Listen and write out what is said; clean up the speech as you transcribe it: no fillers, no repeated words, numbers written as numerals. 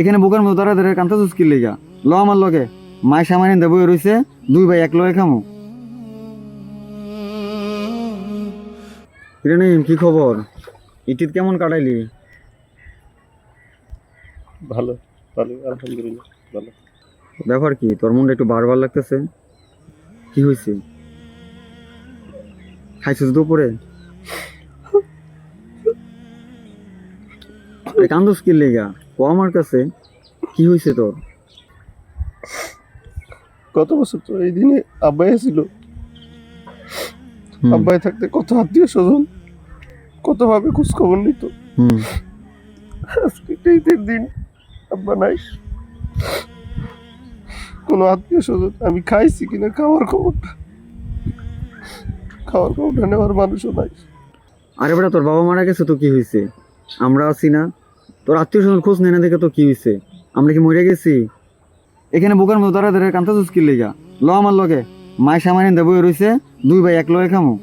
এখানে বুকের মতো ধরে ধরে কান্তা চুস্কি লেগা ল আমার লগে মায় সামান্য দেবো রইছে দুই ভাই এক লগে খামো। কিরে কি খবর? ইটিত কেমন কাটাইলি? ভালো ভালো আলহামদুলিল্লাহ ভালো। ব্যাপার কি, তোর মনটা একটু বারবার লাগতেছে, কি হয়েছে? খাইছিস দুপুরে? কান্দস কি লেগা ক আমার কাছে, কি হয়েছে তোর? গত বছর তো এই দিনে আব্বাই ছিল। আব্বাই থাকতে কত আত্মীয় স্বজন কত ভাবে খোঁজ খবর নিত। আজকে ঈদের দিন আব্বা নাই, কোনো আত্মীয় স্বজন আমি খাইছি কিনা খাওয়ার খবরটা নেওয়ার মানুষও নাই। আরে বেটা, তোর বাবা মারা গেছে তো কি হয়েছে? আমরা আছি না? তোর আত্মীয় স্বজন খোঁজ নেই না দেখে তো কি হয়েছে? আমরা কি মরে গেছি? এখানে বুকের মতো ধরে ধরে কান্তা চুস্কি লেগা ল আমার লগে মায় সামান্য দেবো রইছে দুই ভাই এক লগে খামো।